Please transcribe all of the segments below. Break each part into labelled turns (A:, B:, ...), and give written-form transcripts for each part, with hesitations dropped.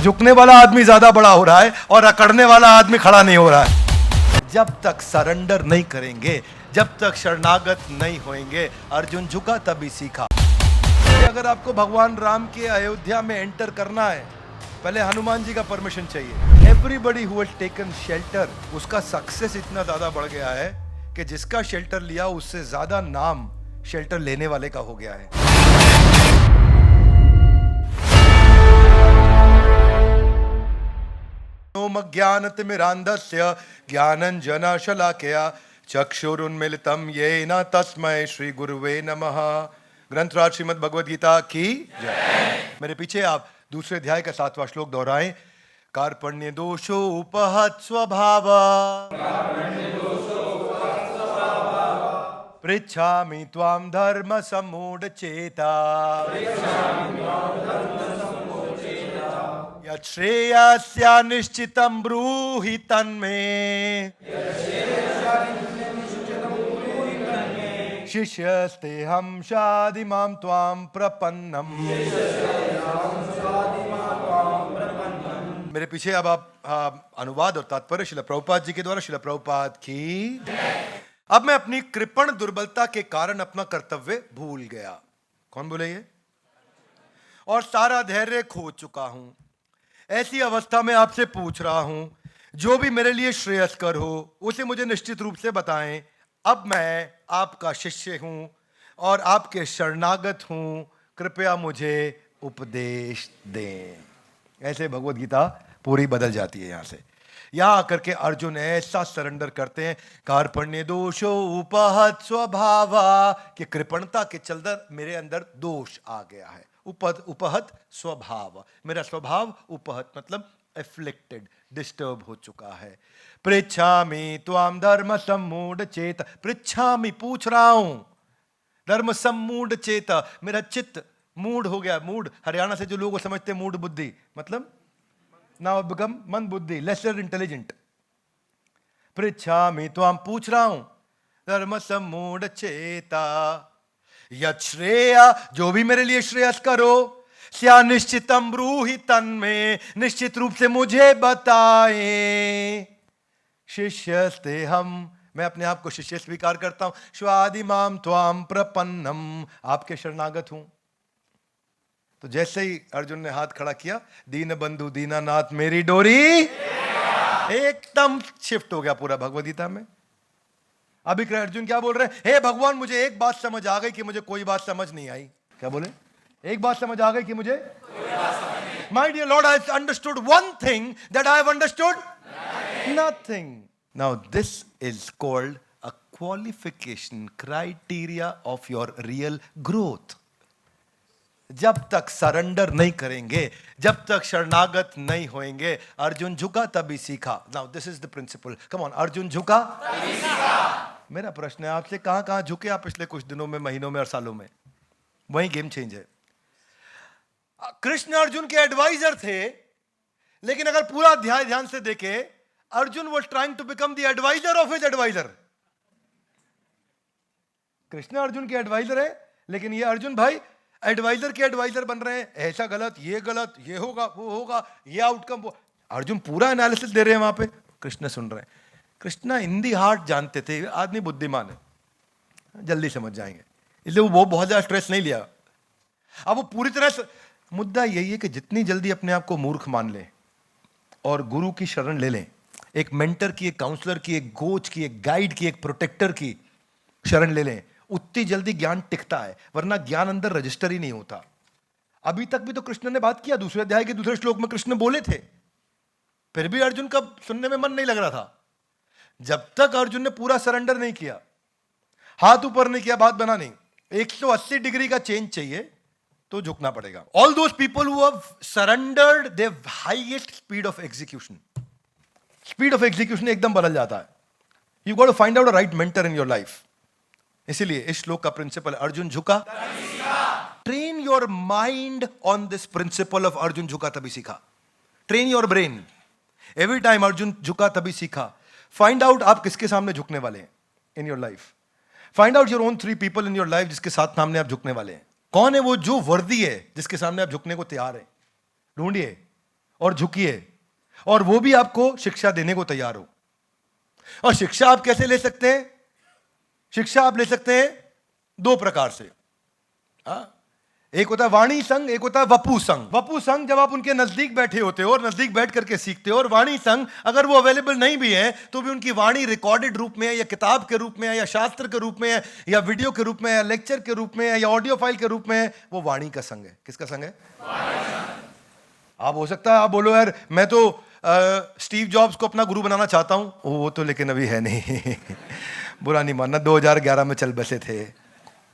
A: झुकने वाला आदमी ज्यादा बड़ा हो रहा है और अकड़ने वाला आदमी खड़ा नहीं हो रहा है। जब तक सरेंडर नहीं करेंगे, जब तक शरणागत नहीं होंगे, अर्जुन झुका तभी सीखा। अगर आपको भगवान राम के अयोध्या में एंटर करना है, पहले हनुमान जी का परमिशन चाहिए। Everybody who has taken shelter, उसका सक्सेस इतना ज्यादा बढ़ गया है कि जिसका शेल्टर लिया उससे ज्यादा नाम शेल्टर लेने वाले का हो गया है। ज्ञानतिमिरान्धस्य ज्ञानञ्जनशलाकया चक्षुरुन्मीलितं येन तस्मै श्री गुरुवे नमः। ग्रंथराज श्रीमद् भगवद गीता की जय। मेरे पीछे आप दूसरे अध्याय का 7वां श्लोक दोहराएं। कार्पण्य दोषो उपहत स्वभाव पृच्छामि त्वां धर्म सम्मूढ़ चेता यच्छ्रेयस्या निश्चितं ब्रूहि तन्मे शिष्यस्तेऽहं शाधिमां त्वां प्रपन्नम्। मेरे पीछे अब आप अनुवाद और तात्पर्य श्रील प्रभुपाद जी के द्वारा। श्रील प्रभुपाद की। अब मैं अपनी कृपण दुर्बलता के कारण अपना कर्तव्य भूल गया। कौन बोले ये? और सारा धैर्य खो चुका हूं। ऐसी अवस्था में आपसे पूछ रहा हूं, जो भी मेरे लिए श्रेयस्कर हो उसे मुझे निश्चित रूप से बताएं। अब मैं आपका शिष्य हूं और आपके शरणागत हूं, कृपया मुझे उपदेश दें। ऐसे भगवद गीता पूरी बदल जाती है। यहां से यहां आकर के अर्जुन ऐसा सरेंडर करते हैं, कार्पण्य दोषो उपहत स्वभावा, कि कृपणता के चलते मेरे अंदर दोष आ गया है। उपहत स्वभाव, मेरा स्वभाव उपहत मतलब एफ्लिक्टेड, डिस्टर्ब हो चुका है। पृच्छामि त्वां धर्म सम्मूढ़ चेत, पृच्छामि पूछ रहा हूं, धर्म सम्मूढ़ चेत, मेरा चित्त मूड हो गया। मूड हरियाणा से जो लोग समझते हैं मूड बुद्धि मतलब नाउ बिकम मन बुद्धि, लेसर इंटेलिजेंट। पृच्छामि त्वां पूछ रहा हूं, धर्म सम्मूढ़ चेता यच्छ्रेय, जो भी मेरे लिए श्रेयस करो, स्या निश्चितम ब्रूहि तन्मे, निश्चित रूप से मुझे बताएं। शिष्यस्ते हम, मैं अपने आप को शिष्य स्वीकार करता हूं। स्वादिमाम त्वाम प्रपन्नम, आपके शरणागत हूं। तो जैसे ही अर्जुन ने हाथ खड़ा किया, दीन बंधु दीनानाथ मेरी डोरी, एकदम शिफ्ट हो गया पूरा भगवद गीता में। अभी अर्जुन क्या बोल रहे हैं? हे भगवान, मुझे एक बात समझ आ गई कि मुझे कोई बात समझ नहीं आई। क्या बोले? एक बात समझ आ गई कि मुझे my dear lord, I understood one thing that I have understood nothing. Now this is called a qualification criteria of your real growth. जब तक सरेंडर नहीं करेंगे, जब तक शरणागत नहीं होंगे, अर्जुन झुका तभी सीखा। Now this is the principle. Come on, Arjun झुका तभी सीखा। मेरा प्रश्न है आपसे, कहां कहां झुके आप पिछले कुछ दिनों में, महीनों में और सालों में? वही गेम चेंज है। कृष्ण अर्जुन के एडवाइजर थे, लेकिन अगर पूरा अध्याय ध्यान से देखे, Arjun was trying to become the advisor of his advisor. Krishna Arjun के एडवाइजर है, लेकिन ये अर्जुन भाई एडवाइजर के एडवाइजर बन रहे हैं। ऐसा गलत, ये होगा, वो होगा, ये आउटकम, वो। अर्जुन पूरा एनालिसिस दे रहे हैं वहां पे, कृष्ण सुन रहे हैं। कृष्ण इन दी हार्ट जानते थे, आदमी बुद्धिमान है, जल्दी समझ जाएंगे, इसलिए वो बहुत ज्यादा स्ट्रेस नहीं लिया। अब वो पूरी तरह से, मुद्दा यही है कि जितनी जल्दी अपने आप को मूर्ख मान लें और गुरु की शरण ले लें, एक मेंटर की, एक काउंसलर की, एक कोच की, एक गाइड की, एक प्रोटेक्टर की शरण ले लें, उतनी जल्दी ज्ञान टिकता है। वरना ज्ञान अंदर रजिस्टर ही नहीं होता। अभी तक भी तो कृष्ण ने बात किया, दूसरे अध्याय के दूसरे श्लोक में कृष्ण बोले थे, फिर भी अर्जुन का सुनने में मन नहीं लग रहा था। जब तक अर्जुन ने पूरा सरेंडर नहीं किया, हाथ ऊपर नहीं किया, बात बना नहीं। 180 डिग्री का चेंज चाहिए तो झुकना पड़ेगा। All those people who have surrendered their highest speed of execution, speed of execution एकदम बदल जाता है। You got to find out a right mentor in your life. इसीलिए इस श्लोक का प्रिंसिपल, अर्जुन झुका, train your mind on this principle of Arjun झुका तभी सीखा। Train your brain every time, Arjun झुका तभी सीखा। फाइंड आउट आप किसके सामने झुकने वाले हैं इन your life. Find out your own 3 people in your life जिसके साथ सामने आप झुकने वाले हैं। कौन है वो जो वर्दी है जिसके सामने आप झुकने को तैयार है? ढूंढिए। और झुकिए, और वो भी आपको शिक्षा देने को तैयार हो। और शिक्षा आप कैसे ले सकते हैं? शिक्षा आप ले सकते हैं दो प्रकार से। एक होता है वाणी संघ, एक होता है वपु संघ। वपु संघ जब आप उनके नजदीक बैठे होते हो और नजदीक बैठ करके सीखते हो, और वाणी संघ अगर वो अवेलेबल नहीं भी है तो भी उनकी वाणी रिकॉर्डेड रूप में है, या किताब के रूप में है, या शास्त्र के रूप में है, या वीडियो के रूप में है, या लेक्चर के रूप में है, या ऑडियो फाइल के रूप में है, वो वाणी का संघ है। किसका संघ है? आप हो सकता है आप बोलो यार मैं तो स्टीव जॉब्स को अपना गुरु बनाना चाहता हूं, वो तो लेकिन अभी है नहीं। बुरा नहीं मानना, 2011 में चल बसे थे।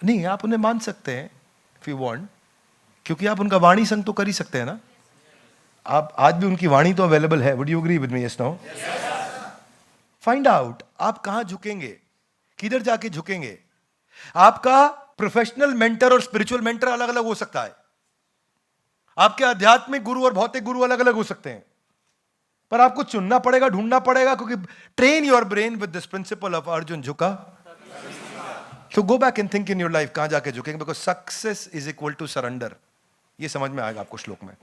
A: नहीं, आप उन्हें मान सकते हैं इफ यू वांट, क्योंकि आप उनका वाणी संग तो कर ही सकते हैं ना। आप आज भी उनकी वाणी तो अवेलेबल है। Would you agree with me? Yes no? Find out आप कहां झुकेंगे, किधर जाके झुकेंगे। आपका प्रोफेशनल मेंटर और स्पिरिचुअल मेंटर अलग अलग हो सकता है। आपके आध्यात्मिक गुरु और भौतिक गुरु अलग अलग हो सकते हैं, पर आपको चुनना पड़ेगा, ढूंढना पड़ेगा, क्योंकि train your brain with this principle of Arjun झुका। So go back and think in your life कहां जाके झुकेंगे, because success is equal to surrender। ये समझ में आएगा आपको श्लोक में।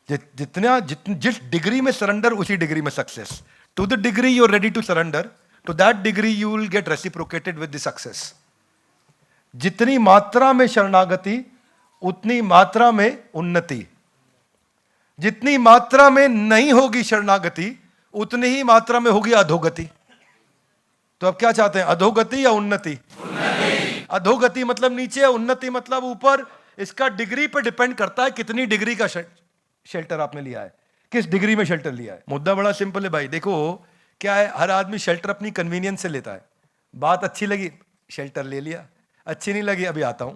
A: जिस डिग्री में सरेंडर उसी डिग्री में success. To the degree you are ready to surrender, to that degree you will get reciprocated with the success. जितनी मात्रा में शरणागति उतनी मात्रा में उन्नति। जितनी मात्रा में नहीं होगी शरणागति उतनी ही मात्रा में होगी अधोगति। तो आप क्या चाहते हैं, अधोगति या उन्नति? अधोगति मतलब नीचे, उन्नति मतलब ऊपर। इसका डिग्री पे डिपेंड करता है कितनी डिग्री का शेल्टर आपने लिया है, किस डिग्री में शेल्टर लिया है। मुद्दा बड़ा सिंपल है भाई। देखो क्या है, हर आदमी शेल्टर अपनी कन्वीनियंस से लेता है। बात अच्छी लगी शेल्टर ले लिया, अच्छी नहीं लगी अभी आता हूं,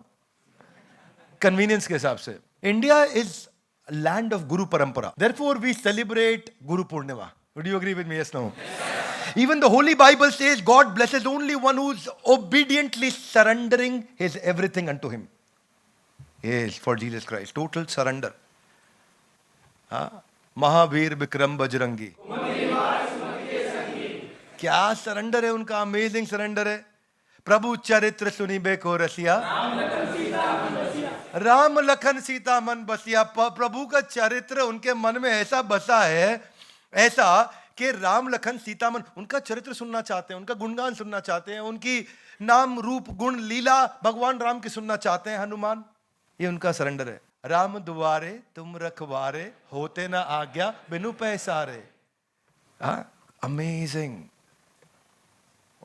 A: कन्वीनियंस के हिसाब से। इंडिया इज लैंड ऑफ गुरु परंपरा, therefore we celebrate Guru Purnima. Would you agree with me? Yes, no? Even the Holy Bible says God blesses only one who's obediently surrendering his everything unto him. Yes, for Jesus Christ. Total surrender. Mahavir Vikram Bajrangi. क्या surrender है उनका, amazing surrender है। प्रभु चरित्र सुनिबे को रसिया, राम लखन सीता मन बसिया। प्रभु का चरित्र उनके मन में ऐसा बसा है, ऐसा कि राम लखन सीता मन उनका चरित्र सुनना चाहते हैं, उनका गुणगान सुनना चाहते हैं, उनकी नाम रूप गुण लीला भगवान राम की सुनना चाहते हैं। हनुमान, ये उनका सरेंडर है। राम दुआरे तुम रखवारे, होते ना आज्ञा बिनु पैसारे। अमेजिंग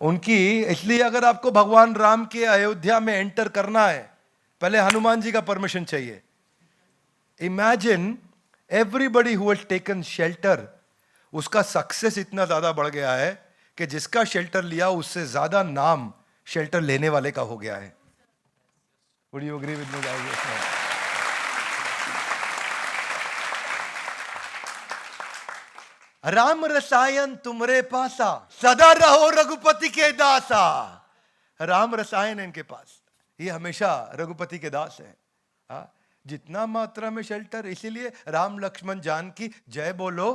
A: उनकी। इसलिए अगर आपको भगवान राम के अयोध्या में एंटर करना है, पहले हनुमान जी का परमिशन चाहिए। Imagine everybody who has taken shelter, उसका सक्सेस इतना ज्यादा बढ़ गया है कि जिसका शेल्टर लिया उससे ज्यादा नाम शेल्टर लेने वाले का हो गया है। Would you agree with me guys? Ram रसायन तुमरे पासा, सदा रहो रघुपति के दासा। राम रसायन है इनके पास, ये हमेशा रघुपति के दास है। जितना मात्रा में शेल्टर, इसीलिए राम लक्ष्मण जानकी जय बोलो।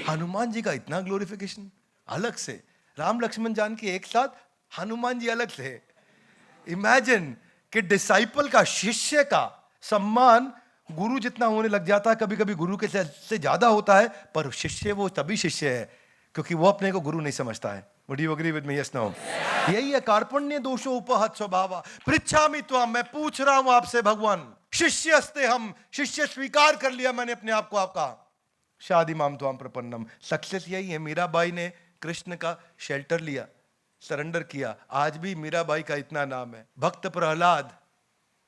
A: हनुमान जी का इतना ग्लोरिफिकेशन अलग से, राम लक्ष्मण जानकी एक साथ, हनुमान जी अलग से। इमेजिन कि डिसाइपल का, शिष्य का सम्मान गुरु जितना होने लग जाता है, कभी कभी गुरु के से ज्यादा होता है, पर शिष्य वो तभी शिष्य है क्योंकि वो अपने को गुरु नहीं समझता है। Would you agree with me? Yes, no? यही है कार्पण्य दोषो उपहत स्वभावा। पृच्छामि त्वाम, मैं पूछ रहा हूं आपसे भगवान। शिष्यस्ते हम, शिष्य स्वीकार कर लिया मैंने अपने आप को आपका। शादी माम त्वाम प्रपन्नम। सक्सेस यही है। मीराबाई ने कृष्ण का शेल्टर लिया, सरेंडर किया। आज भी मीराबाई का इतना नाम है। भक्त प्रहलाद,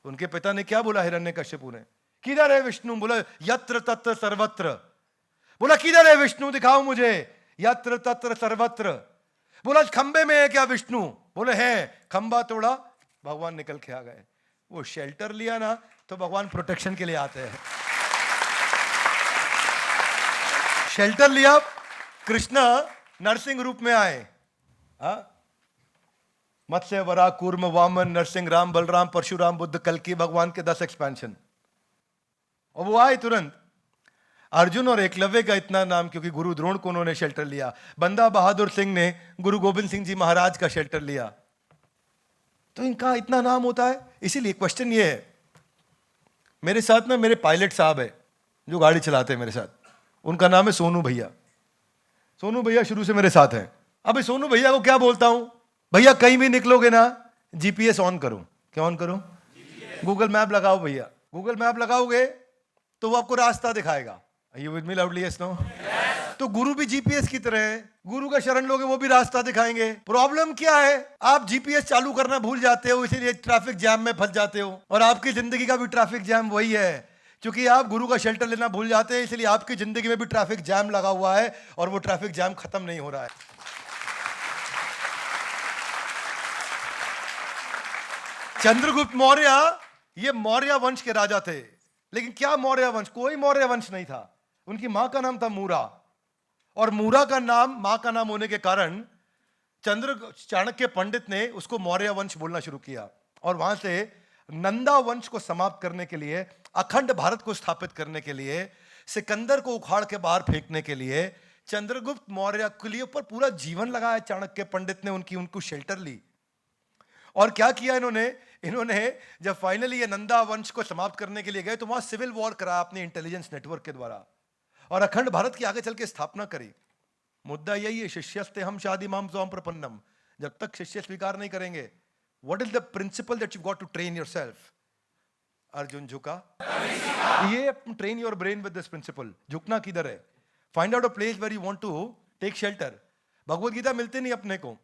A: उनके पिता ने क्या बोला हिरण्यकश्यपु ने, किधर है विष्णु? बोला यत्र तत्र सर्वत्र। बोला किधर है विष्णु, दिखाओ मुझे। यत्र तत्र सर्वत्र। बोला खंबे में है क्या विष्णु? बोले हैं। खंबा तोड़ा, भगवान निकल के आ गए। वो शेल्टर लिया ना तो भगवान प्रोटेक्शन के लिए आते हैं। शेल्टर लिया, कृष्ण नरसिंह रूप में आए। मत्स्य वरा कूर्म वामन नरसिंह राम बलराम परशुराम बुद्ध कल्कि, भगवान के 10 एक्सपेंशन। और वो आए तुरंत। अर्जुन और एकलव्य का इतना नाम क्योंकि गुरु द्रोण को उन्होंने शेल्टर लिया। बंदा बहादुर सिंह ने गुरु गोविंद सिंह जी महाराज का शेल्टर लिया। तो इनका इतना नाम होता है। इसीलिए क्वेश्चन ये है, मेरे साथ में मेरे पायलट साहब है, जो गाड़ी चलाते हैं मेरे साथ, उनका नाम है सोनू भैया। सोनू भैया शुरू से मेरे साथ हैं। अब इस सोनू भैया को क्या बोलता हूं, भैया कहीं भी निकलोगे ना जीपीएस ऑन करो। क्या ऑन करो? गूगल मैप लगाओ भैया। गूगल मैप लगाओगे तो वो आपको रास्ता दिखाएगा। You with me loudly? Yes no? तो गुरु भी जीपीएस की तरह है, गुरु का शरण लोगे वो भी रास्ता दिखाएंगे। प्रॉब्लम क्या है, आप जीपीएस चालू करना भूल जाते हो, इसीलिए ट्रैफिक जैम में फंस जाते हो। और आपकी जिंदगी का भी ट्रैफिक जैम वही है, क्योंकि आप गुरु का शेल्टर लेना भूल जाते हैं, इसलिए आपकी जिंदगी में भी ट्रैफिक जैम लगा हुआ है और वो ट्रैफिक जैम खत्म नहीं हो रहा है। चंद्रगुप्त मौर्य, ये मौर्य वंश के राजा थे, लेकिन क्या मौर्य वंश? कोई मौर्य वंश नहीं था। उनकी मां का नाम था मूरा, और मूरा का नाम मां का नाम होने के कारण चाणक्य पंडित ने उसको मौर्य वंश बोलना शुरू किया। और वहां से नंदा वंश को समाप्त करने के लिए, अखंड भारत को स्थापित करने के लिए, सिकंदर को उखाड़ के बाहर फेंकने के लिए चंद्रगुप्त मौर्य के लिए ऊपर पूरा जीवन लगाया चाणक्य पंडित ने। उनको शेल्टर ली। और क्या किया इन्होंने जब फाइनली ये नंदा वंश को समाप्त करने के लिए गए तो वहां सिविल वॉर कराया अपने इंटेलिजेंस नेटवर्क के द्वारा, और अखंड भारत की आगे चल के स्थापना करी। मुद्दा यही है, शिष्यस्ते हम शादी माम स्वाम प्रपन्नम। जब तक शिष्य स्वीकार नहीं करेंगे, what is the principle that you got to train yourself? Arjun झुका। ये train your brain with this principle. झुकना किधर है? Find out a place where you want to take shelter. Bhagavad Gita मिलती नहीं अपने को।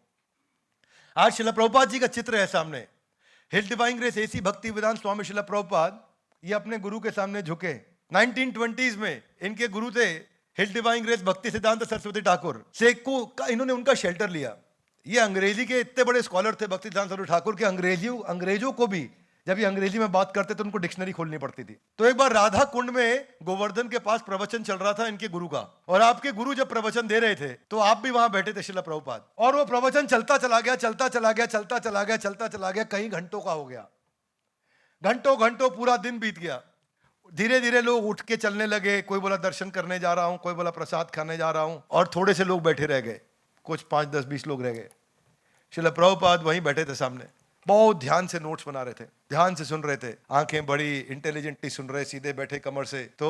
A: आज श्रील प्रभुपाद जी का चित्र है सामने। हिल डिवाइन ग्रेस एसी भक्ति वेदांत स्वामी श्रील प्रभुपाद, ये अपने गुरु के सामने झुके। 1920s में इनके गुरु थे हिल डिवाइन ग्रेस भक्ति सिद्धांत सरस्वती ठाकुर से को इन्होंने उनका शेल्टर लिया। ये अंग्रेजी के इतने बड़े स्कॉलर थे भक्ति सिद्धांत सरस्वती ठाकुर के, अंग्रेजों को भी जब ये अंग्रेजी में बात करते तो उनको डिक्शनरी खोलनी पड़ती थी। तो एक बार राधा कुंड में गोवर्धन के पास प्रवचन चल रहा था इनके गुरु का, और आपके गुरु जब प्रवचन दे रहे थे तो आप भी वहां बैठे थे श्रील प्रभुपाद, और वो प्रवचन चलता चला गया, चलता चला गया, चलता चला गया, चलता चला गया, कई घंटों का हो गया। घंटों पूरा दिन बीत गया। धीरे धीरे लोग उठ के चलने लगे। कोई बोला दर्शन करने जा रहा हूं, कोई बोला प्रसाद खाने जा रहा हूं, और थोड़े से लोग बैठे रह गए। कुछ 5, 10, 20 लोग रह गए। श्रील प्रभुपाद वहीं बैठे थे सामने, बहुत ध्यान से नोट्स बना रहे थे, ध्यान से सुन रहे थे, आंखें बड़ी इंटेलिजेंटली सुन रहे, सीधे बैठे कमर से। तो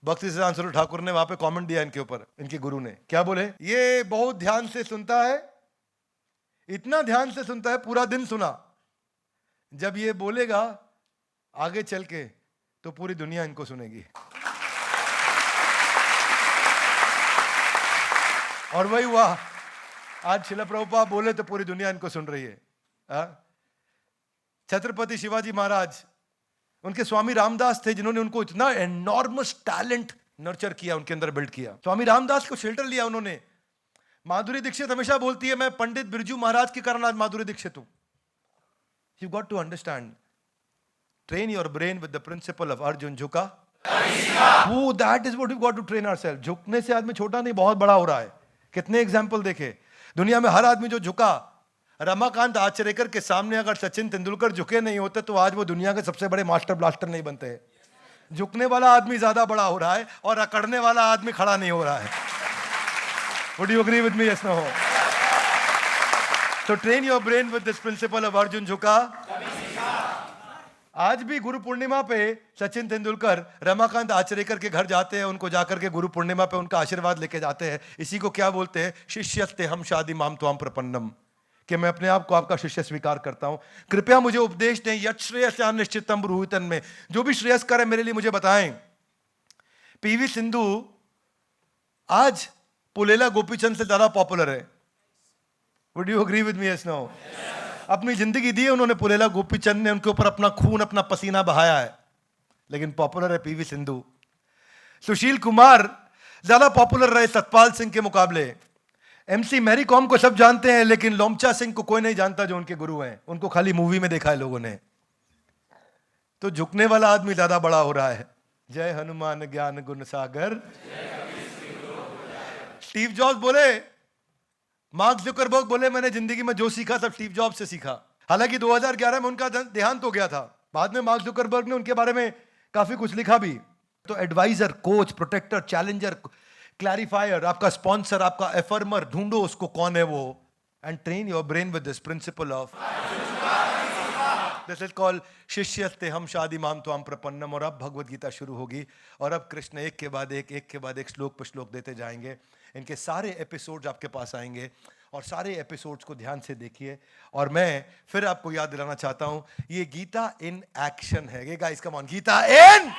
A: भक्ति सिद्धांत सरस्वती ठाकुर ने वहां पे कमेंट दिया इनके ऊपर। इनके गुरु ने क्या बोले? ये बहुत ध्यान से सुनता है, इतना ध्यान से सुनता है, पूरा दिन सुना, जब ये बोलेगा आगे चल के तो पूरी दुनिया इनको सुनेगी। और वही हुआ। आज श्रील प्रभुपाद बोले तो पूरी दुनिया इनको सुन रही है। छत्रपति शिवाजी महाराज, उनके स्वामी रामदास थे जिन्होंने उनको इतना एनॉर्मस टैलेंट नर्चर किया, उनके अंदर बिल्ड किया। स्वामी रामदास को शेल्टर लिया उन्होंने। माधुरी दीक्षित हमेशा बोलती है, मैं पंडित बिरजू महाराज के कारण आज माधुरी दीक्षित हूं। You got to understand, train your brain with the principle of Arjun झुका। वो that is what we got to train ourselves. झुकने से आदमी छोटा नहीं, बहुत बड़ा हो रहा है। कितने एग्जाम्पल देखे दुनिया में, हर आदमी जो झुका। रमाकांत आचरेकर के सामने अगर सचिन तेंदुलकर झुके नहीं होते तो आज वो दुनिया के सबसे बड़े मास्टर ब्लास्टर नहीं बनते। झुकने वाला आदमी ज्यादा बड़ा हो रहा है और अकड़ने वाला आदमी खड़ा नहीं हो रहा है। Would you agree with me? Yes, no? So train your brain with this principle of Arjun झुका। आज भी गुरु पूर्णिमा पे सचिन तेंदुलकर रमाकांत आचरेकर के घर जाते हैं, उनको जाकर के गुरु पूर्णिमा पे उनका आशीर्वाद लेके जाते हैं। इसी को क्या बोलते हैं? शिष्यस्ते हम शादी माम त्वाम प्रपन्नम, कि मैं अपने आप को आपका शिष्य स्वीकार करता हूं। कृपया मुझे उपदेश दें, यत् श्रेयस्यान निश्चितम ब्रूहितन में, जो भी श्रेयस्कर है मेरे लिए मुझे बताएं। पीवी सिंधु आज पुलेला गोपीचंद से ज्यादा पॉपुलर है। Would you agree with me? Yes, no? अपनी जिंदगी दी है उन्होंने, पुलेला गोपीचंद ने उनके ऊपर अपना खून, अपना पसीना बहाया है, लेकिन पॉपुलर है पीवी सिंधु। सुशील कुमार ज्यादा पॉपुलर रहे सतपाल सिंह के मुकाबले। एमसी मैरी कॉम को सब जानते हैं, लेकिन लोमचा सिंह को कोई नहीं जानता जो उनके गुरु हैं। उनको खाली मूवी में देखा है लोगों ने। तो झुकने वाला आदमी ज्यादा बड़ा हो रहा है। जय हनुमान ज्ञान गुण सागर। स्टीव जॉब्स बोले, मार्क जुकरबर्ग बोले, मैंने जिंदगी में जो सीखा सब स्टीव जॉब्स से सीखा। हालांकि 2011 में उनका देहांत हो गया था। बाद में मार्क जुकरबर्ग ने उनके बारे में काफी कुछ लिखा भी। तो advisor, coach, protector, challenger, clarifier, आपका स्पॉन्सर, आपका एफर्मर, ढूंढो उसको कौन है वो, and train your brain with this principle of this is called शिष्यस्ते हम शादी माम तो हम प्रपन्नम। और अब भगवत गीता शुरू होगी और अब कृष्ण एक के बाद एक श्लोक पर श्लोक देते जाएंगे। इनके सारे एपिसोड्स आपके पास आएंगे और सारे एपिसोड्स को ध्यान से देखिए। और मैं फिर आपको याद दिलाना चाहता हूं, ये गीता इन एक्शन है। ये गाइस कम ऑन, गीता इन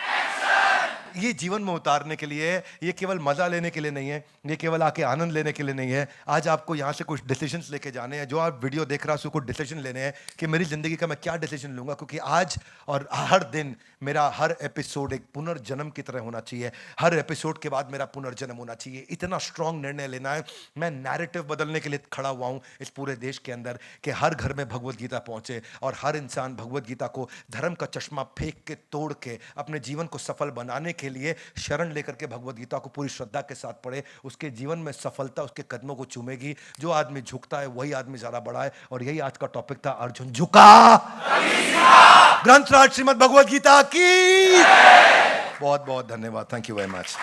A: ये जीवन में उतारने के लिए है, ये केवल मजा लेने के लिए नहीं है, ये केवल आके आनंद लेने के लिए नहीं है। आज आपको यहाँ से कुछ डिसीजंस लेके जाने हैं। जो आप वीडियो देख रहा है कुछ डिसीजन लेने हैं कि मेरी जिंदगी का मैं क्या डिसीजन लूंगा, क्योंकि आज और हर दिन मेरा हर एपिसोड एक पुनर्जन्म की तरह होना चाहिए। हर एपिसोड के बाद मेरा पुनर्जन्म होना चाहिए। इतना स्ट्रांग निर्णय लेना है। मैं नैरेटिव बदलने के लिए खड़ा हुआ हूं इस पूरे देश के अंदर कि हर घर में भगवत गीता पहुंचे और हर इंसान भगवत गीता को धर्म का चश्मा फेंक के तोड़ के अपने जीवन को सफल बनाने के लिए शरण लेकर के भगवत गीता को पूरी श्रद्धा के साथ पढ़े। उसके जीवन में सफलता उसके कदमों को चूमेगी। जो आदमी झुकता है वही आदमी ज्यादा बड़ा है। और यही आज का टॉपिक था, अर्जुन झुका ग्रंथराज श्रीमद् भगवत गीता की। बहुत बहुत धन्यवाद। Thank you very much.